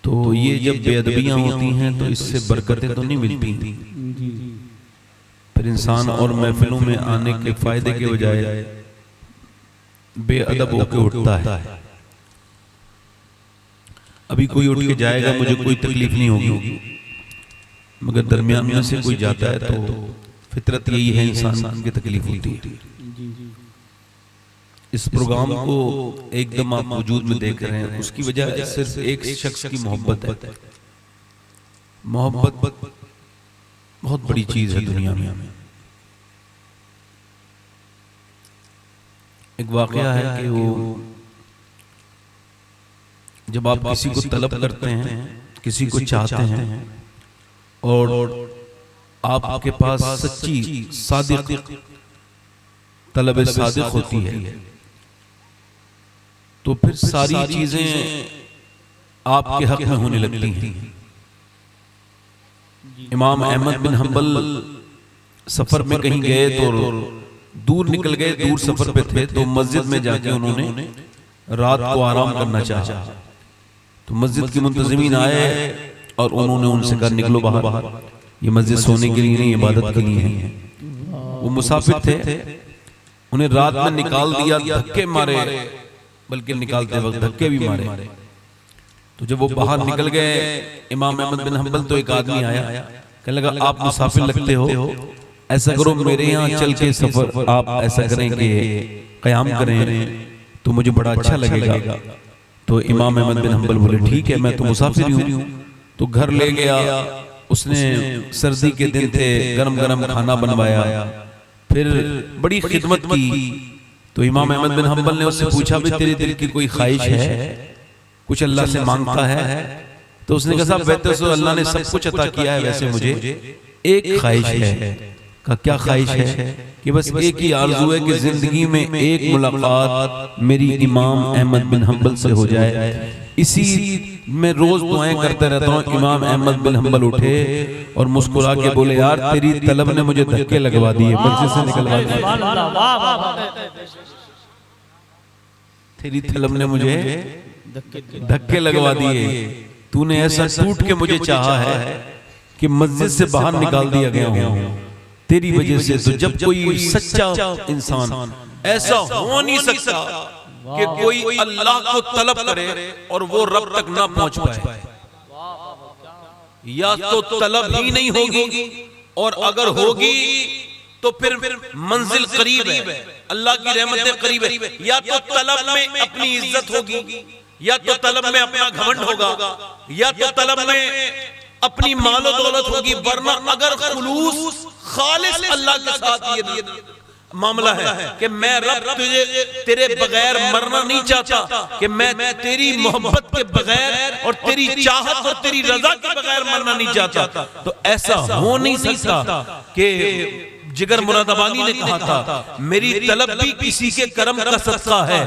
तो ये जब बेअदबियां होती हैं तो इससे बरकतें तो नहीं मिलती, फिर इंसान और महफिलों में आने के फायदे के बजाय बेअदब होकर उठता है। अभी कोई उठ के जाएगा मुझे कोई तकलीफ नहीं होगी, मगर दरमियान में से कोई जाता है तो फितरत यही है इंसान की तकलीफ होती है। इस प्रोग्राम को एकदम आप वजूद में देख रहे हैं, उसकी वजह सिर्फ एक शख्स की मोहब्बत है। मोहब्बत बहुत बड़ी चीज है दुनिया में। एक वाकया है कि वो जब आप किसी को तलब करते हैं, किसी को चाहते हैं और आपके पास सच्ची सादिक तलब सादिक होती है तो फिर सारी चीजें आपके हक में होने लगती हैं। इमाम अहमद बिन हंबल सफर में कहीं गए तो दूर निकल गए, दूर सफर पे थे तो मस्जिद में जाके उन्होंने रात को आराम करना चाहा। तो मस्जिद के मुंतजिमीन आए और उन्होंने उनसे कहा निकलो बाहर, ये मस्जिद सोने के लिए नहीं इबादत के लिए है। वो मुसाफिर थे, उन्हें रात में निकाल दिया, धक्के मारे, बल्कि निकालते वक्त धक्के भी मारे। तो जब वो बाहर निकल गए इमाम अहमद बिन हंबल तो एक आदमी आया, कहने लगा आप मुसाफिर लगते हो, ऐसा करो मेरे यहाँ चल के सफर आप ऐसा करें कि क़याम करें तो मुझे बड़ा अच्छा लगेगा। तो इमाम अहमद बिन हंबल बोले ठीक है, मैं तो मुसाफिर हूँ। तो घर ले गया, उसने सर्दी के दिन थे, गरम गरम खाना बनवाया, फिर बड़ी खिदमत की। तो इमाम अहमद बिन हंबल ने उससे पूछा भी तेरे दिल की कोई ख्वाहिश है, कुछ अल्लाह से मांगता है? तो उसने कहा साहब वैसे तो अल्लाह ने सब कुछ अता किया है, वैसे मुझे एक ख्वाहिश है। का क्या ख्वाहिश है? कि बस एक ही आरज़ू है कि जिंदगी में एक मुलाकात मेरी इमाम अहमद बिन हंबल से हो जाए। इसी मैं रोज दुआएं करता रहता हूँ। इमाम अहमद बिन हंबल उठे और मुस्कुरा के बोले यार तेरी तलब ने मुझे धक्के लगवा दिए, मस्जिद से निकलवा दिए, तेरी तलब ने मुझे धक्के लगवा दिए, तूने ऐसा टूट के मुझे चाहा है कि मस्जिद से बाहर निकाल दिया गया हूँ तेरी वजह से। तो जब कोई सच्चा इंसान, ऐसा हो नहीं सकता कि कोई अल्लाह को तलब करे और वो रब तक ना पहुंच पाए, या तो तलब ही नहीं होगी और अगर होगी तो फिर मंजिल करीब है, अल्लाह की रहमतें करीब है। या तो तलब में अपनी इज्जत होगी, या तो तलब में अपना घमंड होगा, या तो तलब में अपनी मालो दौलत होगी। वरना अगर खुलूस खालिस अल्लाह के साथ ये मामला है कि मैं रब तुझे तेरे बगैर मरना नहीं चाहता, कि मैं तेरी मोहब्बत के बगैर और तेरी चाहत और तेरी रजा के बगैर मरना नहीं चाहता, तो ऐसा हो नहीं सकता कि जिगर मुरादाबादी ने कहा था मेरी तलब भी किसी के करम का सदका है,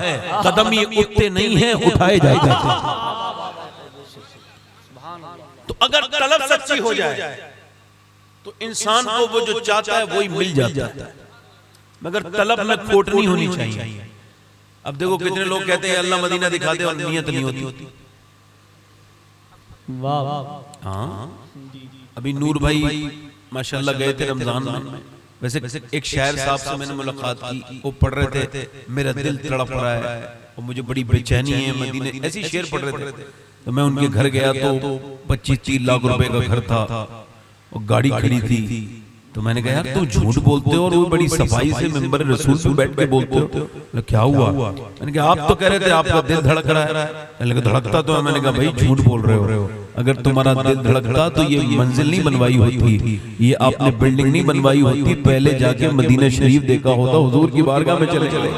कदम ये उठते नहीं है उठाए जाते। तो अगर तलब सच्ची हो जाए तो इंसान को वो जो चाहता है वही मिल जाता है, मगर तलब में खोट नहीं होनी चाहिए। अब देखो कितने लोग कहते हैं अल्लाह मदीना दिखा दे और नियत नहीं होती। वाह हाँ, अभी नूर भाई माशाल्लाह गए थे रमजान में। वैसे एक शायर साहब से मैंने मुलाकात की, वो पढ़ रहे थे मेरा दिल तड़प रहा है और मुझे बड़ी बेचैनी है मदीने, ऐसी शेर पढ़ रहे थे। तो मैं उनके घर गया तो 25-30 लाख रुपए का घर था और गाड़ी खड़ी थी। तो मैंने कहा यार तुम झूठ बोलते हो और वो बड़ी सफाई से मिंबर रसूल पे बैठ के बोलते हो, क्या हुआ? मैंने कहा आप तो कह रहे थे आपका दिल धड़क रहा है। मैंने कहा धड़कता तो है। मैंने कहा भाई झूठ बोल रहे हो, अगर तुम्हारा दिल धड़कता तो ये मंजिल नहीं बनवाई होती, ये आपने बिल्डिंग नहीं बनवाई होती, पहले जाके मदीना शरीफ देखा होता, हुजूर की बारगाह में चले चले।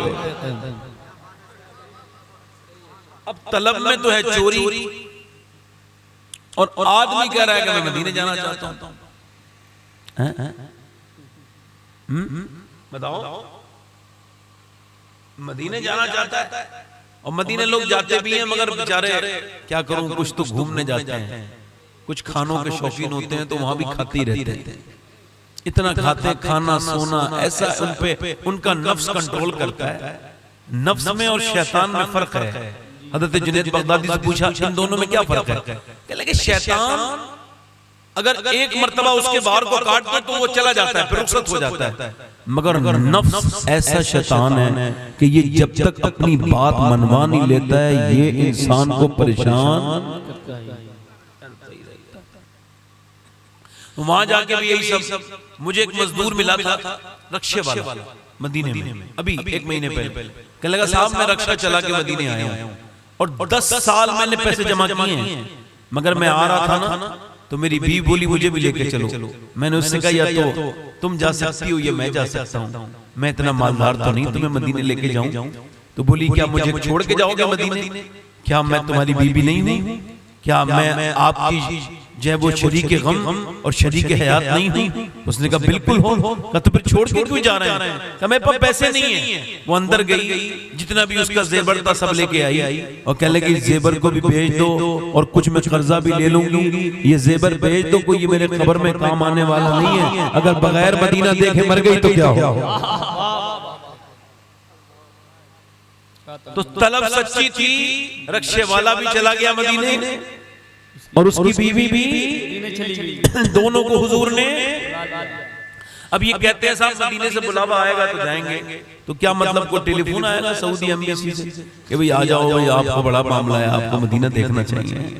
अब तलब में तो है चोरी और आदमी कह रहा है कि मैं मदीने जाना चाहता हूं। बताओ, मदीने जाना चाहता है और मदीने लोग जाते भी हैं, मगर बेचारे क्या करूं, कुछ तो घूमने जाते हैं, कुछ खानों के शौकीन होते हैं तो वहां भी खाते ही रहते हैं। इतना खाते, खाना सोना ऐसा उन पे उनका नफ्स कंट्रोल करता है। नफ्स में और शैतान में फर्क है। हज़रत जुनैद बगदादी से पूछा इन दोनों में क्या फर्क है? कहने लगे शैतान अगर एक मर्तबा उसके बाहर को काट दो तो वो चला जाता है, फिर रुखसत हो जाता है, मगर नफ्स ऐसा शैतान है कि ये जब तक अपनी बात मनवा नहीं लेता है ये इंसान को परेशान। वहां जाके भी यही सब। मुझे एक मजदूर मिला था रक्षे वाला मदीने में, अभी 1 महीने पहले। कहने लगा साहब मैं रक्षा चला के मदीने आया हूं और 10 साल मैंने पैसे जमा किए हैं, मगर मैं आ रहा था ना तो मेरी बीवी बोली मुझे भी लेके चलो। मैंने उससे कहा या तो तुम जा सकती हो या मैं जा सकता हूँ, मैं इतना मालदार तो नहीं तुम्हें मदीने लेके जाऊं। तो बोली क्या मुझे छोड़ के जाओगे मदीने? क्या मैं तुम्हारी बीवी नहीं हूँ? क्या मैं आपकी जो है वो शरीक गम और शरीक हयात नहीं हूँ? उसने कहा बिल्कुल हो। कहा तो फिर छोड़ के क्यों जा रहे हैं? कहा मेरे पास पैसे नहीं है। वो अंदर गई, जितना भी उसका जेबर था सब लेके आई और कह लगी जेबर को भी भेज दो और कुछ मैं कर्जा भी ले लूंगी, ये जेबर भेज दो, कोई ये मेरे खबर में काम आने वाला नहीं है, अगर बगैर मदीना देखे मर गई तो क्या हो। तो तलब सच्ची थी, रक्षे वाला भी चला गया मदीने और उसकी बीवी भी दोनों को हुजूर ने। अब ये कहते हैं साहब मदीने से बुलावा आएगा तो जाएंगे, तो क्या मतलब को टेलीफोन आएगा सऊदी एम्बेसी से कि भाई आ जाओ, भाई आपको बड़ा मामला है, आपको मदीना देखना चाहिए।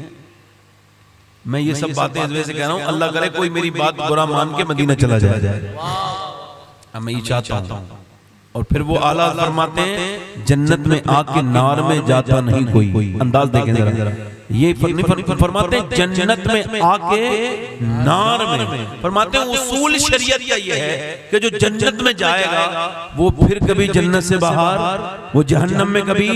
मैं ये सब बातें इस वजह से कह रहा हूँ, अल्लाह करे कोई मेरी बात बुरा मान के मदीना चला जाए, मैं ये चाहता हूँ। और फिर वो आला फरमाते हैं जन्नत में आके नार में जाता नहीं कोई। अंदाज देखें जरा, ये फरमाते हैं जन्नत में आके नार में, फरमाते हैं उसूल शरीयत का ये है कि जो जन्नत में जाएगा वो फिर कभी जन्नत से बाहर, वो जहन्नम में कभी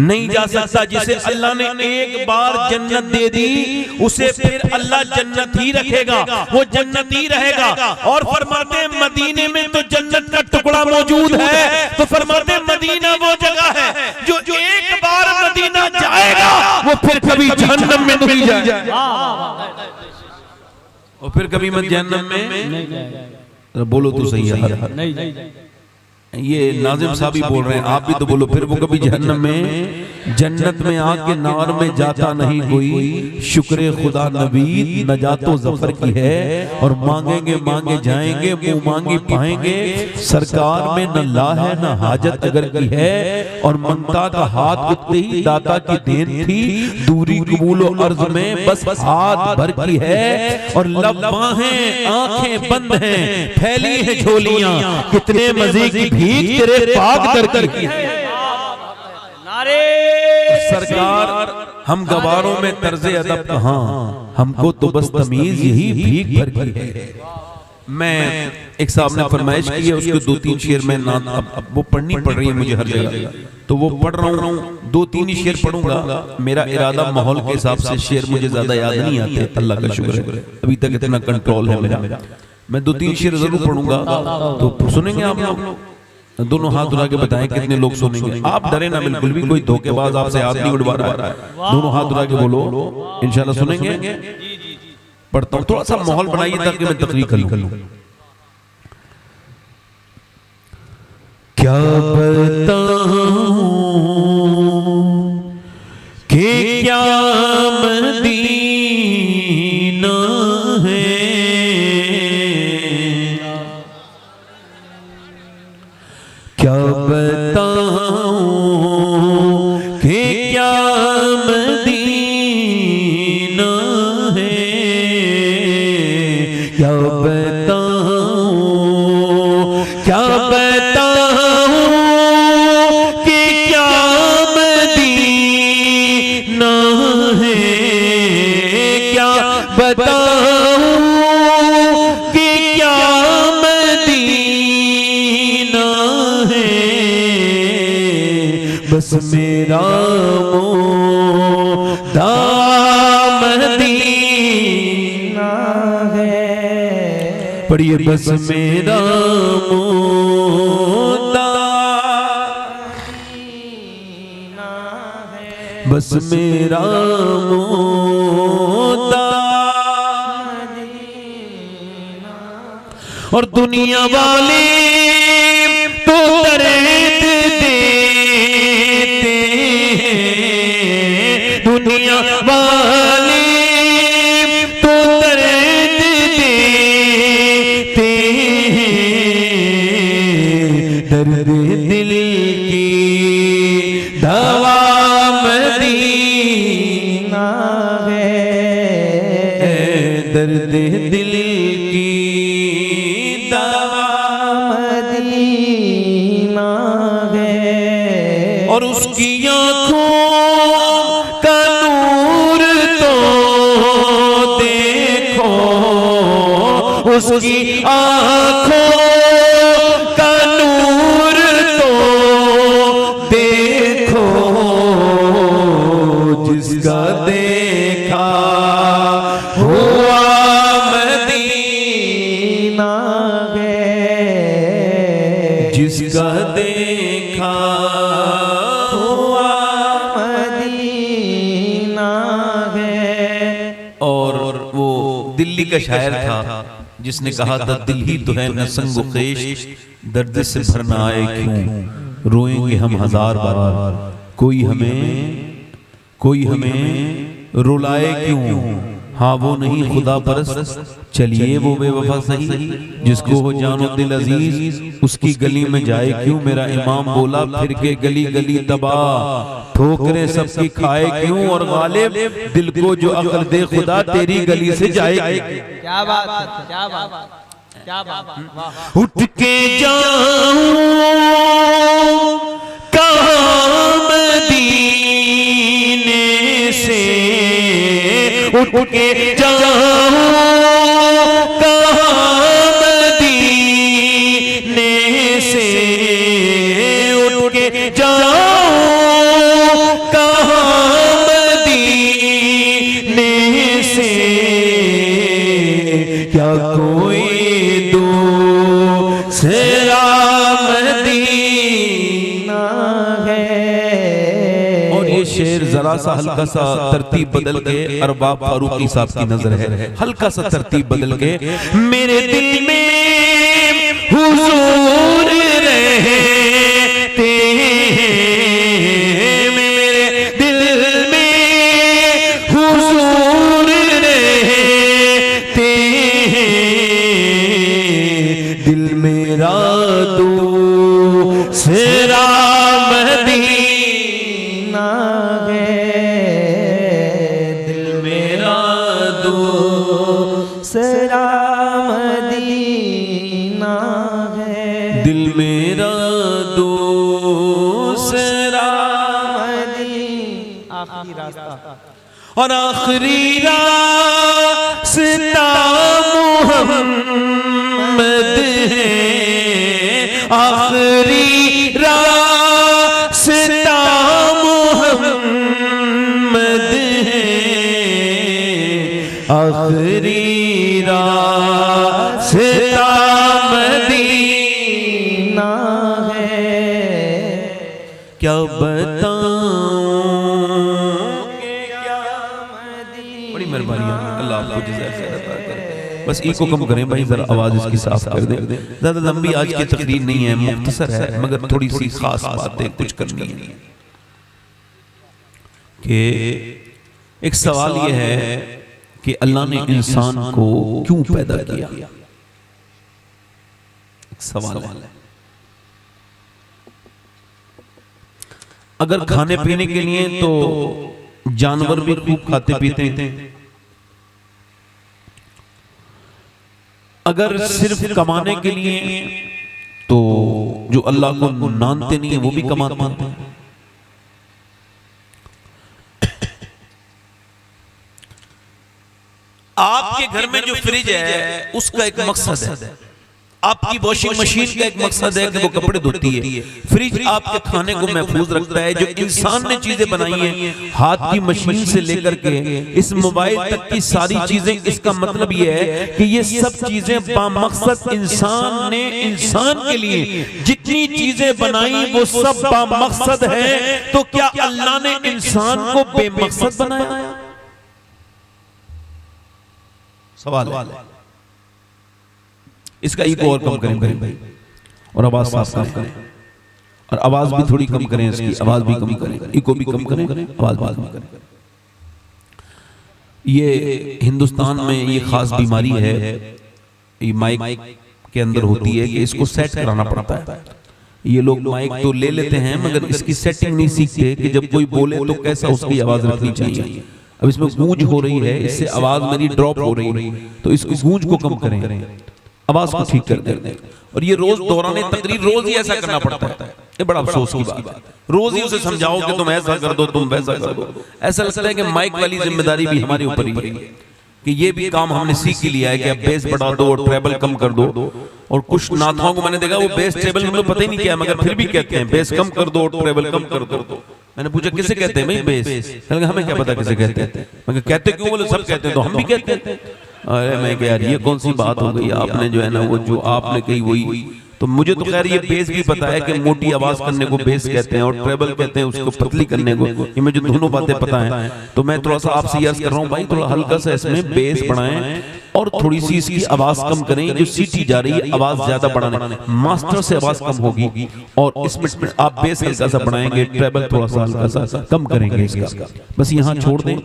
नहीं जा सकता। जिसे अल्लाह ने एक बार जन्नत दे दी उसे फिर अल्लाह जन्नत ही रखेगा, वो जन्नत ही रहेगा। और फरमाते हैं मदीने में तो जन्नत का टुकड़ा मौजूद है, तो फरमाते हैं मदीना वो जगह है जो एक बार मदीना जाएगा वो फिर कभी जहन्नम में नहीं जाए और फिर कभी मत जहन्नम में। बोलो तो सही है, ये नाजिम साहब ही बोल रहे हैं, आप भी तो बोलो फिर वो कभी जहन्नम में, जन्नत में आके नार में जाता नहीं कोई। शुक्र खुदा नबीद नजातो जफर की है और मांगेंगे मांगे जाएंगे, मुंह मांगी पाएंगे। सरकार में न ला है न हाजत अगर की है, और मंगता का हाथ उठते ही दाता की देन थी। दूरी कबूल अर्ज में बस हाथ भर की है, और लब बाहें आंखें बंद हैं, फैली है झोलियां, कितने मजे की भीख तेरे पाक दर की है। नारे सरकार हम गवारों में तर्जे अदब कहां, हमको तो बस तमीज यही भीख भर की है। मैं एक साहब ने फरमाइश की है, उसके 2-3 शेर में ना अब वो पढ़नी पड़ रही है मुझे हर जगह, तो वो पढ़ रहा हूँ। 2-3 ही शेर पढ़ूंगा, मेरा इरादा माहौल के हिसाब से शेर मुझे ज्यादा याद नहीं आते, अल्लाह का शुक्र है अभी तक इतना कंट्रोल है मेरा। मैं 2-3 शेर जरूर पढ़ूंगा, तो सुनेंगे आप लोग? दोनों हाथ उठा के बताएं कितने लोग सुनेंगे। आप डरे ना बिल्कुल भी, कोई धोखेबाज आपसे हाथ नहीं उठवा रहा है। दोनों हाथ उठा के बोलो, इंशाल्लाह सुनेंगे। पढ़ता हूं, थोड़ा सा माहौल बनाइए ताकि मैं तकरीर कर लूं। क्या बताऊं कि क्या मदीना है, क्या बताऊं कि क्या मदीना है, क्या बताऊं, क्या बताऊं कि क्या मदीना है, क्या बताऊं कि क्या मदीना है। बस मेरा मोदा मदीना है, पढ़िए बस मेरा मोदा मदीना है, बस मेरा मोदा मदीना। और दुनिया वाले तो दर्द देते हैं, वाले तो दर्द देते हैं, दर्द दिल की दवा मदीना है, दर्द दिल की दवा मदीना है। और उसकी आँखों का नूर तो देखो, उसकी आँखों का नूर तो देखो, जिसका देखा हुआ मदीना है, जिसका देखा हुआ मदीना है। और वो दिल्ली का शायर था जिसने कहा था, दिल ही तो है न संगो खेश, दर्द से भरना आए क्यों, रोएंगे हम हजार बार, कोई हमें रुलाए क्यों। हाँ वो नहीं खुदा परस्त, चलिए वो बेवफा सही, जिसको हो जानो दिल अजीज, उसकी गली में जाए क्यों। मेरा इमाम बोला फिर के गली गली तबाह, ठोकरें सबकी खाए क्यों। और गालिब दिल को जो अक्ल दे खुदा, तेरी गली से जाए। क्या बात, क्या बात, क्या बात। उठ के जाऊं कहाँ मदीने से, उठ के जाऊं कहाँ मदीने से, उठ के जाऊं कहाँ मदीने से। क्या कोई दूसरा मदीना है। और ये शेर जरा सा हल्का सा तरतीब बदल के अरबाब फारूकी साहब की नजर है, हल्का सा तरतीब बदल के, मेरे दिल में हुजूर रहते हैं, मेरे दिल में हुजूर रहते हैं, दिल मेरा दूसरा मदीना है, दिल मेरा दूसरा मदीना है, दिल मेरा दूसरा मदीना। आखिरी रास्ता और आखिरी रास्ता मोहम्मद है, आखिरी रास्ता मोहम्मद है, आखिरी रास्ता मदीना है। क्या बड़ी मेहरबानी, अल्लाह आपको जज़ाए खैर अता करे। बस इको कम करें भाई, जरा आवाज इसकी साफ कर दें। ज्यादा लंबी आज की तकरीर नहीं है, मुख्तसर है, मगर थोड़ी सी खास बातें कुछ करनी है। कि एक सवाल यह है कि अल्लाह ने इंसान को क्यों पैदा किया। एक सवाल है। अगर खाने पीने के लिए तो जानवर भी खूब खाते पीते हैं, अगर सिर्फ कमाने के लिए तो जो अल्लाह को मानते नहीं है वो भी कमाते हैं। आपके घर में जो फ्रिज है उसका एक मकसद है, आपकी वॉशिंग मशीन का एक मकसद है कि वो कपड़े धोती है। फ्रिज आपके खाने को महफूज रखता है। जो इंसान ने चीजें बनाई हैं, हाथ की मशीन से लेकर के इस मोबाइल तक की सारी चीजें, इसका मतलब ये है कि ये सब चीजें बामकसद इंसान ने इंसान के लिए जितनी चीजें बनाई वो सब बामकसद है। तो क्या अल्लाह ने इंसान को बेमकसद बनाया? सवाल है। इसका इको और कम करें भाई, और आवाज साफ करें, और आवाज भी थोड़ी कम करें, इसकी आवाज भी कम करें, इको भी कम करें, आवाज भी कम करें। ये हिंदुस्तान में ये खास बीमारी है, ये माइक के अंदर होती है कि इसको सेट कराना पड़ता है। ये लोग माइक तो ले लेते हैं मगर इसकी सेटिंग नहीं सीखते कि जब कोई बोले तो कैसा उसकी आवाज रखनी चाहिए। अब इसमें गूंज हो रही है, इससे आवाज मेरी ड्रॉप हो रही है, तो इस गूंज को कम करें, आवाज को ठीक कर दें। और ये रोज दौरान तकरीर रोज ही ऐसा करना पड़ता है। ये बड़ा अफसोस की बात है। रोज ही उसे समझाओ कि तुम ऐसा कर दो, तुम वैसा कर दो। ऐसा लगता है कि माइक वाली जिम्मेदारी भी हमारे ऊपर ही है कि ये भी काम हमने सीख ही लिया है कि अब बेस बढ़ा दो और ट्रेबल कम कर दो। और कुछ नाथों को मैंने देखा वो बेस ट्रेबल में पता ही नहीं क्या है मगर फिर भी कहते हैं बेस कम कर दो और ट्रेबल कम कर दो। मैंने पूछा किसे कहते हैं भाई बेस? हमें क्या पता किसे कहते हैं। मैं कहते क्यों? बोले सब कहते हैं तो हम भी कहते हैं। अरे मैं कह यार ये कौन सी बात हो गई, आपने जो है ना वो जो आपने कही वही। तो मुझे तो खैर ये बेस भी पता है कि मोटी आवाज करने को बेस कहते हैं और ट्रेबल कहते हैं उसको पतली करने को। ये मुझे दोनों बातें पता है। तो मैं थोड़ा सा आपसे अर्ज कर रहा हूँ भाई थोड़ा हल्का सा इसमें बेस बढ़ाएं और थोड़ी सी इसकी आवाज कम करें। जो सीटी जा रही है आवाज ज्यादा बढ़ाने, मास्टर से आवाज कम होगी और इसमें आप बेस हल्का सा बढ़ाएंगे, ट्रेबल थोड़ा सा हल्का सा कम करेंगे इसका। बस यहाँ छोड़ दें।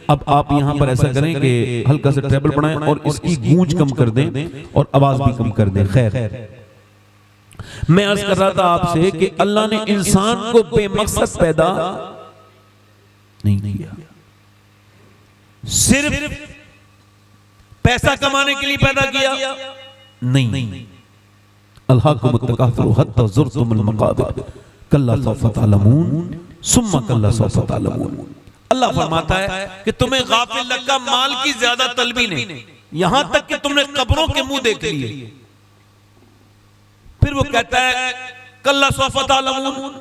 अब आप यहाँ पर ऐसा करें कि हल्का सा ट्रेबल बढ़ाएं और इसकी गूंज कम कर दें और आवाज भी कम कर दें। खैर मैं अर्ज कर रहा था आपसे कि अल्लाह ने इंसान को बेमकसद पैदा नहीं किया, सिर्फ पैसा कमाने के लिए पैदा किया नहीं। अल्हाकुमुत तकासुर हत्ता ज़ुरतुमुल मक़ाबिर कल्ला सौफ़ तअलमून सुम्मा कल्ला सौफ़ तअलमून। अल्लाह फरमाता है कि तुम्हें गाफिल लगा माल की ज्यादा तलबी नहीं, यहां तक कि तुमने कब्रों के मुंह देख लिए। फिर वो कहता है कल्ला सौफ़ तअलमून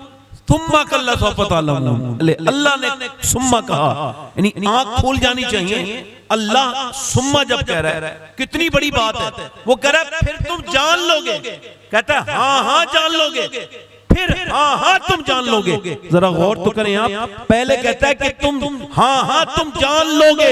सुम्मा कल्ला सौफ़ तअलमून। अल्लाह ने सुम्मा कहा यानी आंख खोल जानी चाहिए। अल्लाह सुम्मा जब कह रहा है कितनी बड़ी बात है। वो कह रहा है फिर तुम जान लोगे। कहता है हाँ हाँ जान लोगे, फिर हाँ हाँ तुम जान लोगे। जरा गौर तो करें आप। पहले कहता है कि तुम हाँ हाँ तुम जान लोगे,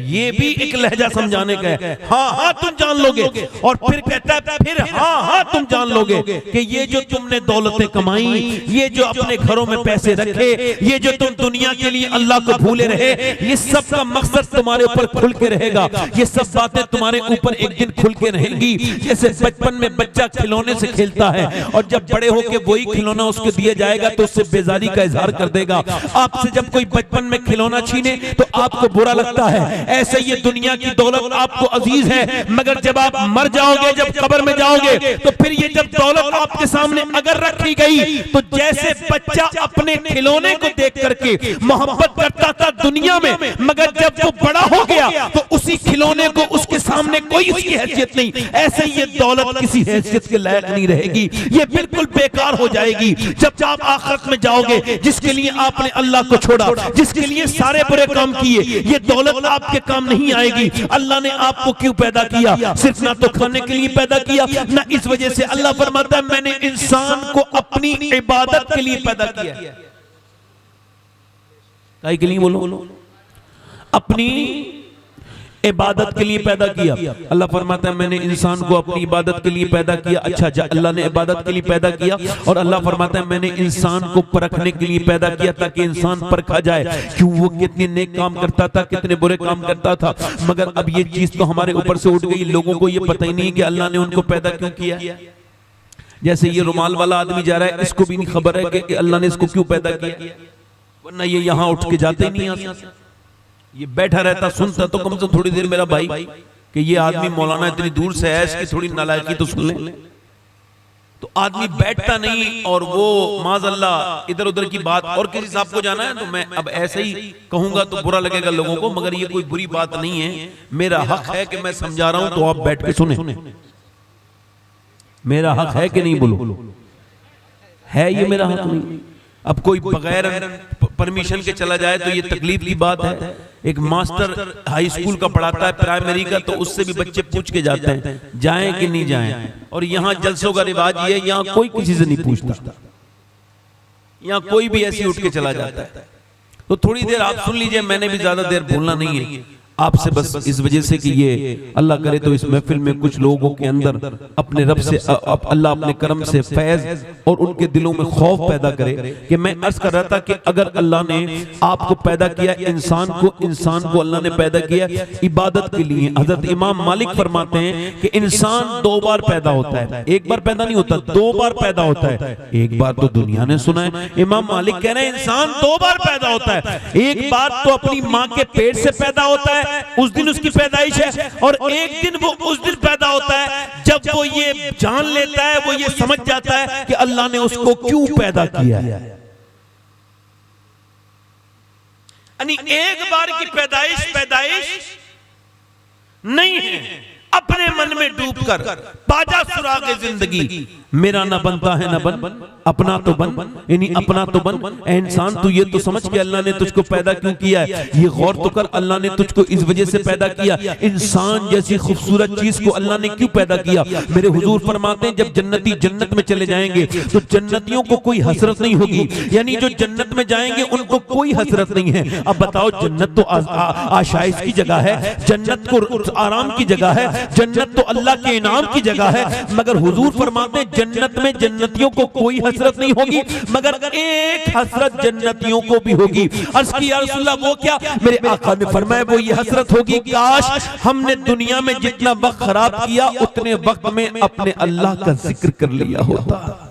ये भी एक लहजा समझाने का है। हाँ हाँ तुम जान लोगे। और फिर कहता है फिर हाँ हाँ तुम जान लोगे कि ये जो तुमने दौलतें कमाई, ये जो अपने घरों में पैसे रखे, ये जो तुम दुनिया के लिए अल्लाह को भूले रहे, ये सब का मकसद तुम्हारे ऊपर खुल के रहेगा। ये सब बातें तुम्हारे ऊपर एक दिन खुल के रहेंगी। जैसे बचपन में बच्चा खिलौने से खेलता है और जब बड़े होके वही खिलौना उसको दिया जाएगा तो उससे बेजारी का इजहार कर देगा। आपसे जब कोई बचपन में खिलौना छीने तो आपको बुरा लगता है। ऐसे ये दुनिया की दौलत आपको अजीज है, मगर जब आप मर जाओगे, जब कब्र में जाओगे, तो फिर ये जब दौलत आपके सामने अगर रखी गई तो जैसे बच्चा अपने खिलौने को देख करके मोहब्बत करता था दुनिया में, मगर जब वो बड़ा हो गया तो उसी खिलौने को उसके सामने कोई उसकी हैसियत नहीं। ऐसे ये दौलत किसी हैसियत के लायक नहीं रहेगी, ये बिल्कुल बेकार हो जाएगी। जब आप आखिरत में जाओगे, जिसके लिए आपने अल्लाह को छोड़ा, जिसके लिए सारे बुरे काम किए, ये दौलत आपके काम नहीं आएगी। अल्लाह ने आपको क्यों पैदा किया? सिर्फ ना तो खाने के लिए पैदा किया, ना इस वजह से अल्लाह फरमाता है मैंने इंसान को अपनी इबादत के लिए पैदा किया। काहे के लिए बोलो? अपनी इबादत के लिए पैदा किया। अल्लाह फरमाता है मैंने इंसान को अपनी इबादत के लिए पैदा किया। अच्छा, अल्लाह ने इबादत के लिए पैदा किया और अल्लाह फरमाता है मैंने इंसान को परखने के लिए पैदा किया ताकि इंसान परखा जाए क्यों वो कितने नेक काम करता था, कितने बुरे काम करता था। मगर अब ये चीज तो हमारे ऊपर से उठ गई, लोगों को ये पता ही नहीं कि अल्लाह ने उनको पैदा क्यों किया। जैसे ये रुमाल वाला आदमी जा रहा है, इसको भी नहीं खबर है कि अल्लाह ने इसको क्यों पैदा किया, वरना ये यहाँ उठ के जाते ही नहीं यहाँ से। ये बैठा रहता सुनता तो कम से थोड़ी देर मेरा भाई कि ये आदमी मौलाना इतनी दूर से है, इसकी थोड़ी नालायकी तो सुन ले। तो आदमी बैठता नहीं और वो माज़अल्लाह इधर उधर की बात। और किसी साहब को जाना है तो मैं अब ऐसे ही कहूंगा तो बुरा लगेगा लोगों को, मगर ये कोई बुरी बात नहीं है। मेरा हक है कि मैं समझा रहा हूं तो आप बैठ के सुने। मेरा हक है कि नहीं बोलो? है ये मेरा हक नहीं? अब कोई बगैर परमिशन के चला जाए तो ये तकलीफ की बात है। एक मास्टर हाई स्कूल का पढ़ाता है, प्राइमरी का, तो उससे भी बच्चे पूछ के जाते हैं जाएं कि नहीं जाएं। और यहाँ जलसों का रिवाज ये, यहाँ कोई किसी से नहीं पूछता, यहाँ कोई भी ऐसी उठ के चला जाता है। तो थोड़ी देर आप सुन लीजिए, मैंने भी ज्यादा देर बोलना नहीं है। आपसे बस इस वजह से कि ये अल्लाह करे तो इस महफिल में कुछ लोगों के अंदर अपने रब से अल्लाह अपने करम से फैज और उनके दिलों में खौफ पैदा करे। कि मैं अर्ज कर रहा था कि अगर अल्लाह ने आपको पैदा किया, इंसान को अल्लाह ने पैदा किया इबादत के लिए। हजरत इमाम मालिक फरमाते हैं कि इंसान 2 बार पैदा होता है, एक बार पैदा नहीं होता, 2 बार पैदा होता है। एक बार तो दुनिया ने सुना है, इमाम मालिक कह रहे हैं इंसान 2 बार पैदा होता है। एक बार तो अपनी माँ के पेट से पैदा होता है, उस दिन उसकी पैदाइश है, और एक दिन वो उस दिन पैदा होता है जब वो ये जान लेता है, वो ये समझ जाता है कि अल्लाह ने उसको क्यों पैदा किया है। यानी एक बार की पैदाइश नहीं है। अपने मन में डूबकर बाजा सुरागे जिंदगी, मेरा ना बनता है ना बन, अपना तो बन, यानी अपना तो बन। इंसान तू ये तो समझ के अल्लाह ने तुझको पैदा क्यों किया है, ये गौर तो कर। अल्लाह ने तुझको इस वजह से पैदा किया, इंसान जैसी खूबसूरत चीज को अल्लाह ने क्यों पैदा किया। मेरे हुजूर फरमाते हैं जब जन्नती जन्नत में चले जाएंगे तो जन्नतियों को कोई हसरत नहीं होगी, यानी जो जन्नत में जाएंगे उनको कोई हसरत नहीं है। अब बताओ, जन्नत तो आशाइश की जगह है, जन्नत को आराम की जगह है, जन्नत तो अल्लाह के इनाम की जगह है, मगर हुजूर फरमाते हैं जन्नत में जन्नतियों को कोई हसरत नहीं होगी, मगर एक हसरत जन्नतियों को भी होगी। अर्ज़ की या रसूल अल्लाह वो क्या? मेरे आका ने फरमाया वो ये हसरत होगी, काश हमने दुनिया में जितना वक्त खराब किया उतने वक्त में अपने अल्लाह का जिक्र कर लिया होता।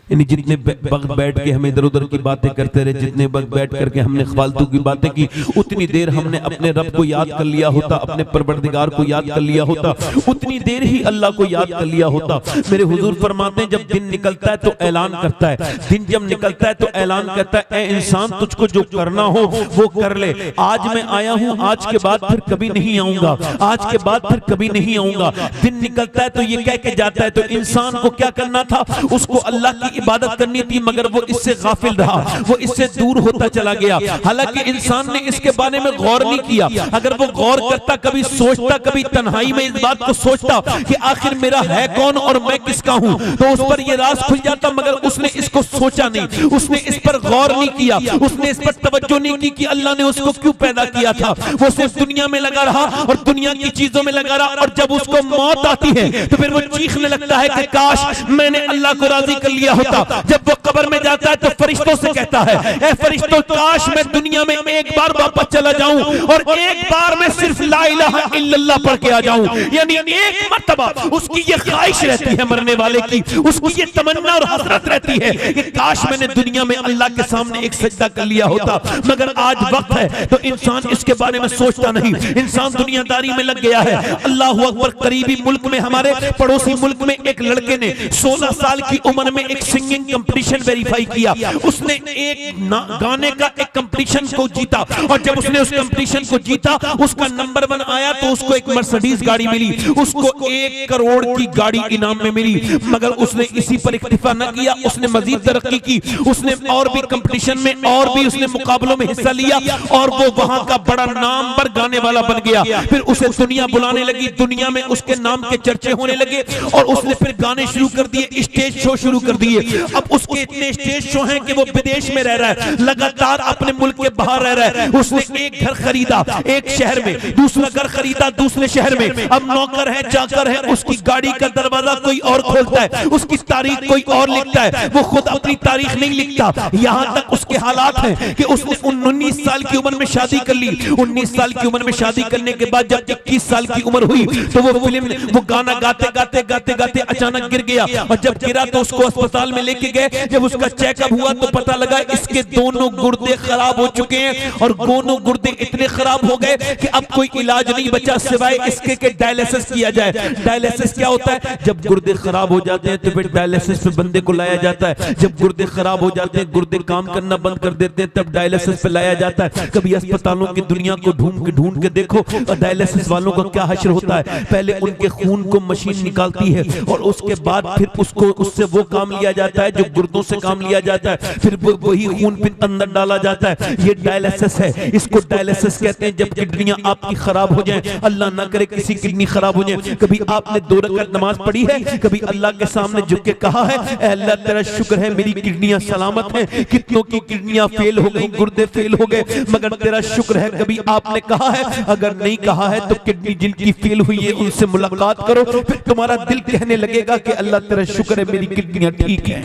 यानी जितने वक्त बैठ के हम इधर उधर की बातें करते रहे, जितने वक्त बैठ करके हमने फालतू की बातें की, उतनी देर हमने अपने रब को याद कर लिया होता, अपने परवरदिगार को याद कर लिया होता, उतनी देर ही अल्लाह को याद कर लिया होता। मेरे हुजूर फरमाते हैं जब दिन निकलता है तो ऐलान करता है, दिन जब निकलता है तो ऐलान करता है, ए इंसान तुझको जो करना हो वो कर ले, आज मैं आया हूं, आज के बाद फिर कभी नहीं आऊंगा, आज के बाद फिर कभी नहीं आऊंगा। दिन निकलता है तो ये कह के जाता है, तो इंसान को क्या करना था, उसको अल्लाह की इबादत करनी थी, मगर वो इससे गाफिल रहा, वो इससे दूर होता चला गया। हालांकि इंसान ने इसके बारे में गौर नहीं किया। अगर वो गौर करता, कभी सोचता, कभी तन्हाई में इस बात को सोचता कि आखिर मेरा है कौन और मैं किसका हूं, तो उस पर ये राज खुल जाता, मगर उसने इसको सोचा नहीं, उसने इस पर गौर नहीं किया, उसने इस पर तवज्जो नहीं की कि अल्लाह ने उसको क्यों पैदा किया था। वो सिर्फ दुनिया में लगा रहा और दुनिया की चीजों में लगा रहा, और जब उसको मौत आती है तो फिर वो चीखने लगता है कि काश मैंने अल्लाह को राजी कर लिया होता। जब वो कब्र में जाता है तो फरिश्तों से कहता है, ए फरिश्तों काश मैं दुनिया में एक बार वापस चला जाऊं और एक बार मैं सिर्फ ला इलाहा इल्लल्लाह पढ़ के आ जाऊं। यानी एक मर्तबा उसकी ये ख्वाहिश रहती है मरने वाले की, उसकी ये तमन्ना और हसरत रहती है कि काश मैंने दुनिया में अल्लाह के सामने एक सजदा कर लिया होता। मगर आज वक्त है तो इंसान इसके बारे में सोचता नहीं, इंसान दुनियादारी में लग गया है। अल्लाह अकबर, करीबी मुल्क में, हमारे पड़ोसी मुल्क में एक लड़के ने 16 साल की उम्र में एक सिंगिंग कंपटीशन वेरीफाई किया। उसने एक गाने का एक कंपटीशन को जीता, और जब उसने उस कंपटीशन को जीता उसका नंबर 1 आया तो उसको एक मर्सिडीज गाड़ी मिली, उसको 1 करोड़ की गाड़ी इनाम में मिली। मगर उसने इसी पर इक्तिफा न किया, उसने मजीद तरक्की की, उसने और भी कंपटीशन में और भी उसने मुकाबलों में हिस्सा लिया, और वो वहां का बड़ा नामवर गाने वाला बन गया। फिर उसे दुनिया बुलाने लगी, दुनिया में उसके नाम के चर्चे होने लगे, और उसने फिर गाने शुरू कर दिए, स्टेज शो शुरू कर दिए। अब उसके इतने स्टेज शो हैं कि वो विदेश में रह रहा है, लगातार अपने मुल्क के बाहर रह रहा है। उसने एक घर खरीदा एक शहर में, दूसरा घर खरीदा दूसरे शहर में। अब नौकर है, चाकर है, उसकी गाड़ी का दरवाजा कोई और खोलता है, उसकी तारीख कोई और लिखता है, वो खुद अपनी तारीख नहीं लिखता। यहां तक उसके हालात हैं कि उसने 19 साल की उम्र में शादी कर ली। 19 साल की उम्र में शादी करने के बाद जब 21 साल की उम्र हुई तो वो गाना गाते गाते गाते गाते अचानक गिर गया, और जब गिरा तो उसको अस्पताल में लेके गए। जब उसका चेकअप हुआ तो पता लगा इसके दोनों गुर्दे खराब हो चुके हैं, और दोनों गुर्दे इतने खराब हो गए कि अब कोई इलाज नहीं बचा सिवाय इसके कि डायलिसिस किया जाए। डायलिसिस क्या होता है? जब गुर्दे खराब हो जाते हैं तो फिर डायलिसिस पे बंदे को लाया जाता है। जब गुर्दे खराब हो जाते हैं, गुर्दे काम करना बंद कर देते हैं, तब डायलिसिस पे लाया जाता है। कभी अस्पतालों की दुनिया को ढूंढ के देखो डायलिसिस वालों का क्या हश्र होता है। पहले उनके खून को मशीन निकालती है, और उसके बाद फिर उसको उससे वो काम लिया जाता है जो गुर्दों से काम लिया जाता है, फिर वही खून फिर अंदर डाला जाता है। ये डायलिसिस डायलिसिस है। इसको डायलिसिस कहते हैं, जब किडनियां आपकी खराब हो जाएं, अल्लाह ना करे किसी किडनी खराब हो जाए। कभी आपने 2 रकात नमाज पढ़ी है, कभी अल्लाह के सामने झुक के कहा है, ऐ अल्लाह तेरा शुक्र है मेरी किडनियां सलामत हैं। कितनों की किडनियां फेल हो गई, गुर्दे फेल हो गए, मगर तेरा शुक्र है। कभी आपने कहा है? अगर नहीं कहा है तो किडनी जिनकी फेल हुई है उनसे मुलाकात करो, फिर तुम्हारा दिल कहने लगेगा कि अल्लाह तेरा शुक्र है मेरी किडनियां ठीक है।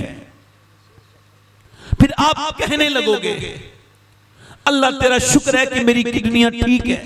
फिर आप कहने लगोगे अल्लाह तेरा शुक्र है कि मेरी किडनियां ठीक है।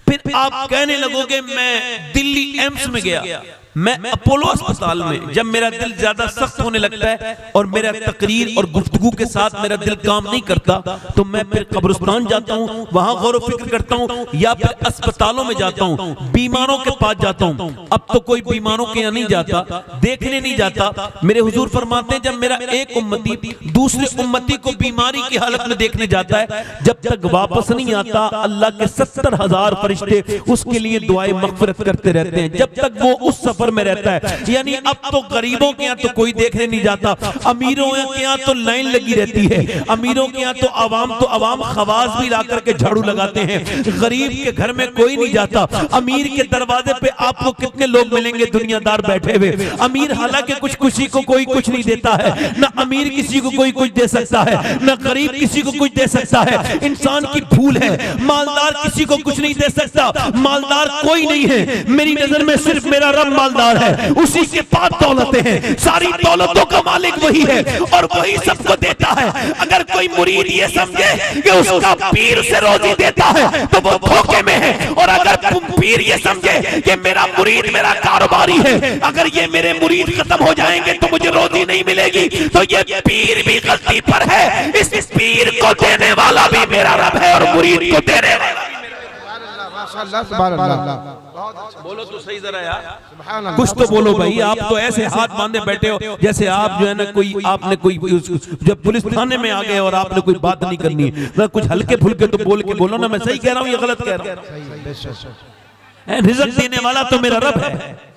फिर आप कहने लगोगे मैं दिल्ली एम्स में गया, मैं अपोलो अस्पताल में, जब मेरा दिल ज्यादा सख्त होने लगता है और मेरा तकरीर और गुफ्तगू के साथ मेरा दिल काम नहीं करता, तो मैं फिर कब्रिस्तान जाता हूँ, वहां गौर फिक्र करता हूँ, या फिर अस्पतालों में जाता हूँ, बीमारों के पास जाता हूँ। अब तो कोई बीमारों के यहाँ नहीं जाता, देखने नहीं जाता। मेरे हुजूर फरमाते हैं, जब मेरा एक उम्मती दूसरे उम्मती को बीमारी की हालत में देखने जाता है, जब तक वापस नहीं आता, अल्लाह के 70,000 फरिश्ते उसके लिए दुआए मग़फ़िरत करते रहते हैं, जब तक वो उस सफर में रहता है। यानी अब तो गरीबों के यहाँ तो कोई देखने नहीं जाता, अमीरों के यहाँ तो लाइन लगी रहती है। अमीरों के यहाँ तो अवाम खवास भी ला करके झाड़ू लगाते हैं, गरीब के घर में कोई नहीं जाता। अमीर के दरवाजे पे आपको कितने लोग मिलेंगे दुनियादार बैठे हुए। अमीर हालांकि कुछ किसी को कोई कुछ नहीं देता है, ना अमीर किसी को कोई कुछ दे सकता है, ना गरीब किसी को कुछ दे सकता है। इंसान की भूल है, मालदार किसी को कुछ नहीं दे सकता, मालदार कोई नहीं है। मेरी नजर में सिर्फ मेरा रब मालदार है, उसी के पास दौलतें हैं, सारी दौलतों का मालिक वही है और वही सबको देता है। अगर कोई मुरीद ये समझे कि उसका पीर उसे रोजी देता है तो वो धोखे में है, और अगर पीर ये समझे कि मेरा मुरीद मेरा कारोबारी है, अगर ये मेरे मुरीद खत्म हो जाएंगे तो मुझे रोजी नहीं मिलेगी, तो ये पीर भी गलती पर है। इस पीर को देने वाला भी मेरा रब है और मुरीद को देने वाला। बोलो तो सही जरा यार, कुछ तो बोलो भाई। आप तो ऐसे हाथ बांधे बैठे हो जैसे आप जो है ना कोई, आपने कोई जब पुलिस थाने में आ गए और आपने कोई बात नहीं करनी है ना, कुछ हल्के फुल्के तो बोल के बोलो ना, मैं सही कह रहा हूँ या गलत कह रहा हूँ? रिजल्ट देने वाला तो मेरा रब है।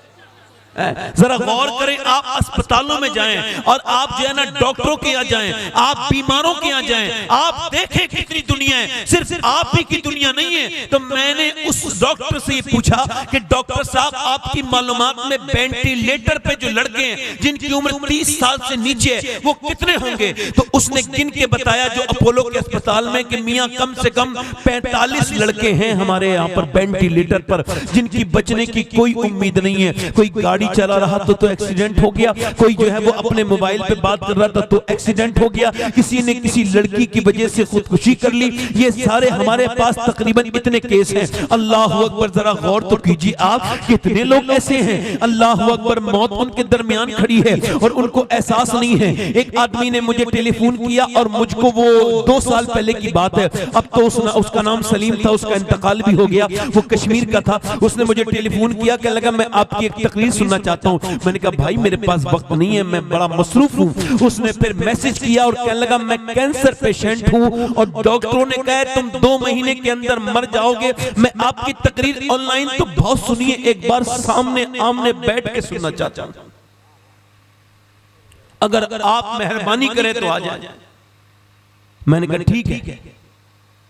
जरा गौर करें, आप अस्पतालों में जाएं और आप जो है ना डॉक्टरों के यहाँ जाएं, आप बीमारों के यहाँ जाएं, आप देखें कितनी दुनिया है, सिर्फ आप ही की दुनिया नहीं है। तो मैंने उस डॉक्टर से ये पूछा कि डॉक्टर साहब आपकी मालूमात में वेंटिलेटर पे जो लड़के हैं जिनकी उम्र 30 साल से नीचे है वो कितने होंगे? तो उसने गिन के बताया जो अपोलो के अस्पताल में कि मियाँ कम से कम 45 लड़के हैं हमारे यहाँ पर वेंटिलेटर पर, जिनकी बचने की कोई उम्मीद नहीं है। कोई गाड़ी चला रहा तो एक्सीडेंट हो गया, कोई जो है वो अपने मोबाइल पे बात कर रहा था तो एक्सीडेंट हो गया, किसी ने किसी लड़की की वजह से खुदकुशी कर ली। ये सारे हमारे पास तकरीबन इतने केस हैं। अल्लाह अकबर, जरा गौर तो कीजिए आप, कितने लोग ऐसे हैं अल्लाह अकबर, मौत उनके दरमियान खड़ी है और उनको एहसास नहीं है। एक आदमी ने मुझे टेलीफोन किया और मुझको, वो 2 साल पहले की बात है, अब तो उसका नाम सलीम था, उसका इंतकाल भी हो गया, वो कश्मीर का था। उसने मुझे टेलीफोन किया, कहने लगा मैं आपकी एक तकरीर सुनना चाहता हूं। मैंने कहा भाई मेरे पास वक्त नहीं है, मैं बड़ा मसरूफ हूं। उसने फिर मैसेज किया और कहने लगा मैं कैंसर पेशेंट हूं और डॉक्टरों ने कहा तुम 2 महीने के अंदर मर जाओगे। मैं आपकी तकरीर ऑनलाइन तो बहुत सुनी है, एक बार सामने आमने बैठ के सुनना चाहता हूं, अगर आप मेहरबानी करें तो आ जाए। मैंने कहा ठीक है।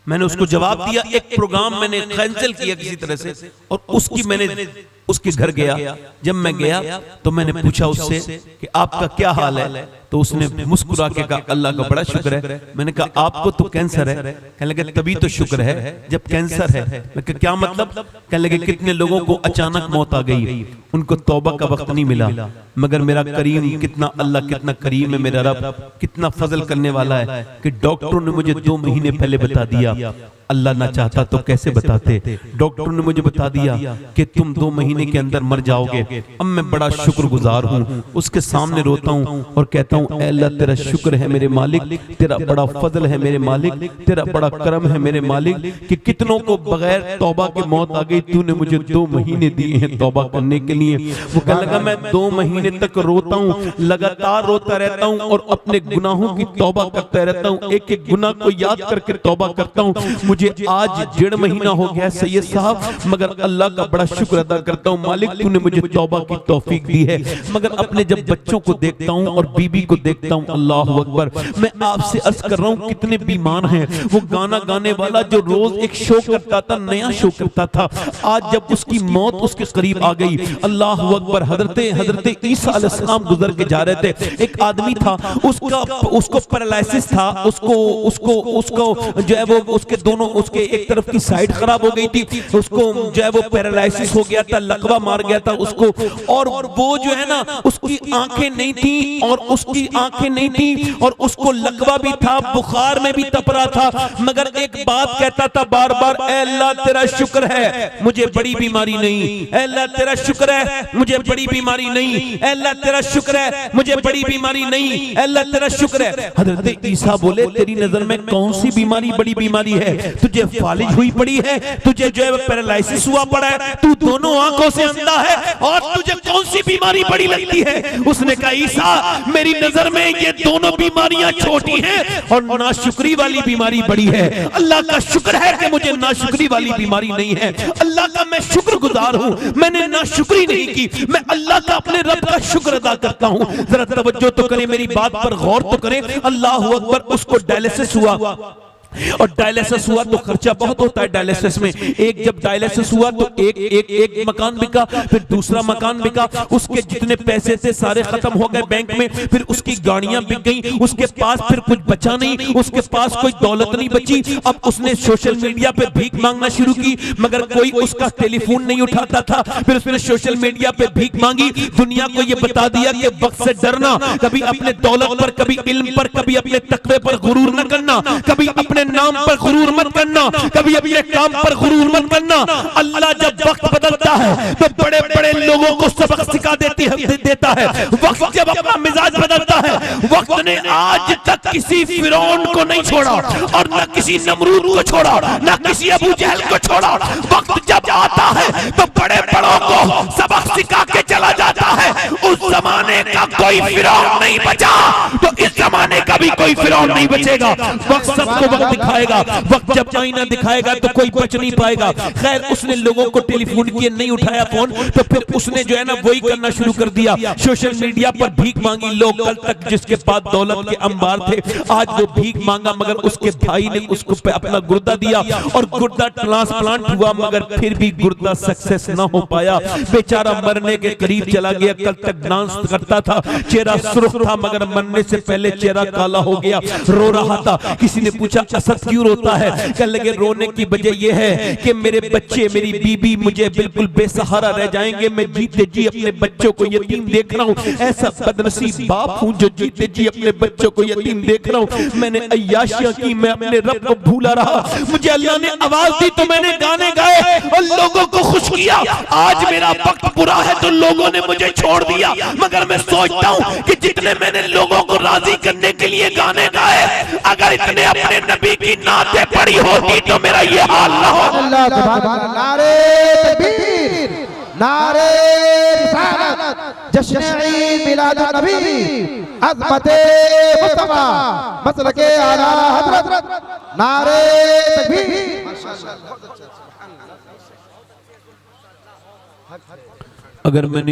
मैंने उसको जवाब दिया, एक प्रोग्राम मैंने कैंसिल किया किसी तरह से और मैंने उसके घर गया। जब मैं गया तो मैंने पूछा उससे कि आपका क्या हाल है, तो उसने मुस्कुरा के कहा अल्लाह का बड़ा शुक्र है। मैंने कहा आपको तो कैंसर है? कहने लगे तभी तो शुक्र है जब कैंसर है। मैं कहा क्या मतलब? कहने लगे कितने लोगों को अचानक मौत आ गई, उनको तौबा का वक्त नहीं मिला, मगर मेरा करीम कितना, अल्लाह कितना करीम है, मेरा रब कितना फजल करने वाला है कि डॉक्टरों ने मुझे 2 महीने पहले बता दिया। अल्लाह ना चाहता तो कैसे बताते। डॉक्टरों ने मुझे बता दिया कि तुम 2 महीने के अंदर मर जाओगे। अब मैं बड़ा शुक्रगुजार हूँ, उसके सामने रोता हूँ और कहता हूँ ऐ अल्लाह तेरा शुक्र है मेरे मालिक, तेरा बड़ा फजल है मेरे मालिक, तेरा बड़ा करम है मेरे मालिक कि कितनों को बगैर तौबा की मौत आ गई, तूने मुझे 2 महीने दिए हैं तौबा करने के लिए। वो कहने लगा मैं 2 महीने तक रोता हूँ, लगातार रोता रहता हूँ और अपने गुनाहों की तौबा करता रहता हूँ, एक एक गुनाह को याद करके तौबा करता हूँ। मुझे आज 1.5 महीना हो गया सैयद साहब, मगर अल्लाह का बड़ा शुक्र अदा करता हूँ मालिक, तूने मुझे तौबा की तौफीक दी है। मगर अपने जब बच्चों को देखता हूँ और बीबी को देखता हूँ, अल्लाह अकबर, मैं आपसे अर्ज कर रहा हूँ कितने बीमार हैं। वो गाना गाने वाला जो रोज एक शो करता था, नया शो करता था, आज जब उसकी मौत उसके करीब आ गई, अल्लाह अकबर, हजरत ईसा अलैहिस्सलाम गुजर के जा रहे थे। एक आदमी था, उसको पैरालिसिस था, उसको जो है वो उसके दोनों, उसके एक तरफ की साइड खराब हो गई थी, उसको जो है वो पैरालिसिस हो गया था, लकवा मार गया था उसको, और वो जो है ना उसकी आंखें नहीं थी और उसको लकवा भी था, बुखार में भी तप रहा था, मगर एक बात कहता था बार बार, ऐ अल्लाह तेरा शुक्र है मुझे बड़ी बीमारी नहीं, ऐ अल्लाह तेरा शुक्र है मुझे बड़ी बीमारी नहीं, ऐ अल्लाह तेरा शुक्र है मुझे बड़ी बीमारी नहीं, ऐ अल्लाह तेरा शुक्र है। हजरत ईसा बोले तेरी नजर में कौन सी बीमारी बड़ी बीमारी है? तुझे फालिज हुई पड़ी है, तुझे जो है पैरालिसिस हुआ पड़ा है, तू दोनों आंखों से अंधा है, और तुझे कौन सी बीमारी बड़ी लगती है? उसने कहा ईसा मेरी नजर में ये दोनों बीमारियां छोटी हैं और नाशुक्री वाली बीमारी बड़ी है। अल्लाह का शुक्र है कि मुझे नाशुक्री वाली बीमारी नहीं है। अल्लाह का मैं शुक्रगुजार हूं, मैंने नाशुक्री नहीं की, मैं अल्लाह का अपने रब का शुक्र अदा करता हूं। जरा तवज्जो तो करें, मेरी बात पर गौर तो करें। अल्लाह अकबर, उसको डायलिसिस हुआ, और डायलिसिस हुआ तो खर्चा बहुत होता है डायलिसिस में। एक जब डायलिसिस हुआ तो एक मकान बिका, फिर दूसरा मकान बिका, उसके जितने पैसे थे सारे खत्म हो गए बैंक में, फिर उसकी गाड़ियां बिक गई, उसके पास फिर कुछ बचा नहीं, उसके पास कोई दौलत नहीं बची। अब उसने सोशल मीडिया पे भीख मांगना शुरू की, मगर कोई उसका टेलीफोन नहीं उठाता था। फिर उसने सोशल मीडिया पे भीख मांगी, दुनिया को यह बता दिया कि वक्त से डरना, कभी अपने दौलत पर, कभी इल्म पर, कभी अपने तकवे पर गुरूर न करना, कभी अपने नाम पर गुरूर मत करना, कभी अपने काम पर गुरूर मत करना। अल्लाह जब वक्त बदलता है तो बड़े बड़े लोगों को सबक सिखा देता है। वक्त जब अपना मिजाज बदलता है, वक्त ने आज तक किसी फिरौन को नहीं छोड़ा, और न किसी नमरूद को छोड़ा, न किसी अबू जहल को छोड़ा। वक्त जब आता है तो बड़े बड़ों को सबक सिखा के चला जाता है। उस जमाने का कोई फिरौन नहीं बचा, तो इस जमाने का भी कोई फिरौन नहीं बचेगा। वक्त सबको वक्त दिखाएगा, वक्त जब आईना दिखाएगा तो कोई बच नहीं पाएगा। खैर, उसने लोगों को टेलीफोन किए, नहीं उठाया फोन, तो फिर उसने जो है ना वही करना शुरू कर दिया, सोशल मीडिया पर भीख मांगी। लोग कल तक जिसके पास दौलत के अंबार थे, आज वो भीख मांगा, मगर उसके भाई ने उसको अपना गुर्दा दिया और गुर्दा ट्रांसप्लांट हुआ, मगर फिर भी गुर्दा सक्सेस ना हो पाया। बेचारा मरने के करीब चला गया। कल तक डांस करता था, चेहरा सुर्ख था, मगर मरने से पहले चेहरा काला हो गया, रो रहा था। किसी ने पूछा असद क्यों रोता है? कहने लगे रोने की वजह यह है कि मेरे बच्चे, मेरी बीबी मुझे बिल्कुल बेसहारा रह जाएंगे। मैं जीते जी अपने बच्चों को यतीम देख रहा हूँ। ऐसा बदनसीब बाप हूँ जो जीते जी अपने बच्चों को यतीम देख रहा हूँ। मैंने अय्याशियां की, मैं अपने रब को भूला रहा। मुझे अल्लाह ने आवाज दी तो मैंने गाने गाए और लोगों को खुश किया। आज मेरा वक्त बुरा है तो लोगों ने मुझे छोड़ दिया, मगर मैं सोचता हूँ कि जितने मैंने लोगों को राजी करने के लिए गाने गाए, अगर इतने अपने नबी की नाते पड़ी होती तो मेरा ये हाल ना हो। नारे तकबीर, नारे रिसालत, जश्न ईद मिलादुन नबी, अज़मते मुस्तफा, मसलके आला हज़रत, नारे तकबीर। अगर मैंने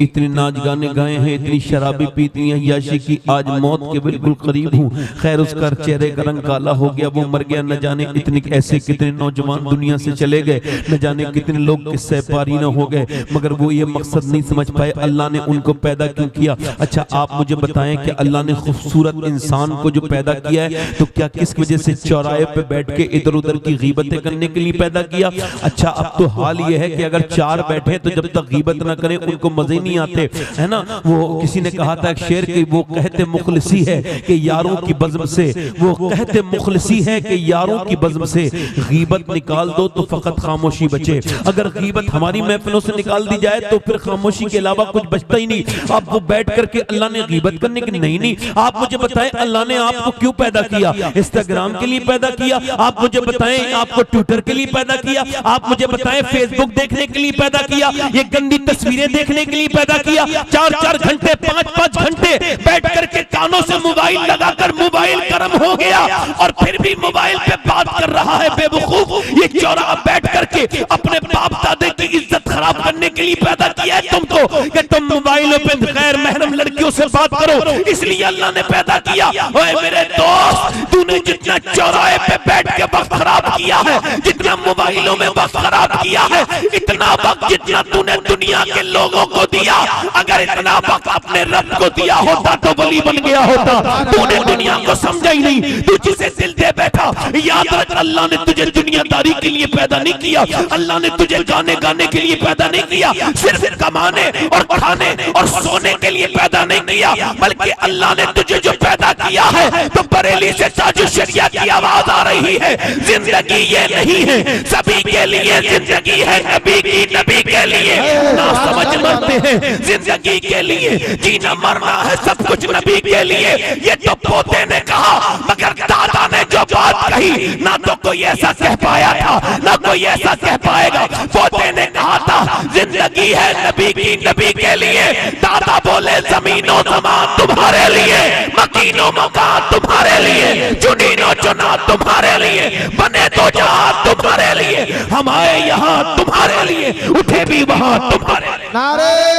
इतनी नाच गाने गाए हैं, इतनी शराबी पी, इतनी अय्याशी की, आज मौत के बिल्कुल करीब हूँ। खैर, उसका चेहरे का रंग काला हो गया, वो मर गया। न जाने इतने ऐसे कितने नौजवान दुनिया से चले गए, न जाने कितने लोग किस्से पारी न हो गए, मगर वो ये मकसद नहीं समझ पाए अल्लाह ने उनको पैदा क्यों किया। अच्छा, आप मुझे बताएं कि अल्लाह ने खूबसूरत इंसान को जो पैदा किया है, तो क्या किस वजह से चौराहे पे बैठ के इधर उधर की गीबतें करने के लिए पैदा किया? अच्छा, अब तो हाल ये है कि अगर चार बैठे तो जब तक गीबत ना करें उनको मजे नहीं आते, है ना। वो किसी ने कहा था एक शेर कि वो कहते मुखलिसी है कि यारों की बज़्म से, वो कहते मुखलिसी है कि यारों की बज़्म से गीबत निकाल दो तो फकत खामोशी बचे। अगर गीबत हमारी महफिलों से निकाल दी जाए तो फिर खामोशी के अलावा कुछ बचता ही नहीं। अब वो बैठ करके अल्लाह ने गीबत करने की नहीं। आप मुझे बताएं अल्लाह ने आपको क्यों पैदा किया? इंस्टाग्राम के लिए पैदा किया? आप मुझे बताएं आपको ट्विटर के लिए पैदा किया? आप मुझे बताएं फेसबुक देखने के लिए पैदा किया? ये गंदी तस्वीरें देखने के लिए पैदा किया। 4-4 घंटे 5-5 घंटे बैठ करके कानों से मोबाइल लगाकर मोबाइल गर्म हो गया और फिर भी मोबाइल पे बात कर रहा है बेवकूफ। ये चौरा बैठ करके अपने बाप दादे की इज्जत खराब करने के लिए पैदा किया है तुमको कि तुम मोबाइलों पे गैर महरम लड़कियों से बात करो, इसलिए अल्लाह ने पैदा किया। ओए मेरे दोस्त, तूने जितना चौराहे पे बैठ के वक्त खराब किया है, जितना मोबाइलों में वक्त खराब किया है, इतना वक्त जितना तूने दुनिया के लोगों को दिया, अगर इतना वक्त अपने रब को दिया होता तो वली बन गया होता। तूने दुनिया को समझा ही नहीं, तू जिसे दिल दे बैठा। याद रख, अल्लाह ने तुझे दुनियादारी के लिए पैदा नहीं किया, अल्लाह ने तुझे गाने गाने के लिए पैदा नहीं किया, सिर्फ कमाने और खाने और सोने के लिए पैदा नहीं किया, बल्कि अल्लाह ने तुझे जो पैदा किया है, तो बरेली से ताजु शरिया की आवाज आ रही है, जिंदगी ये नहीं है सभी के लिए, जिंदगी है नबी की, नबी के लिए। ना समझ मरते हैं जिंदगी के लिए, जीना मरना है सब कुछ नबी के लिए। ये तो पोते ने कहा, मगर दादा ने जो बात कही ना तो कोई ऐसा कह पाया था ना कोई ऐसा कह पाएगा। पोते ने कहा था जिंदगी है नबी की, नबी के लिए। दादा बोले जमीनो जमान तुम्हारे लिए, मकीनो मकान तुम्हारे लिए, चुनीनो चुना तुम्हारे लिए, बने तो जहां तुम्हारे लिए, हम आए यहाँ तुम्हारे लिए, उठे भी वहां तुम्हारे लिए। नारे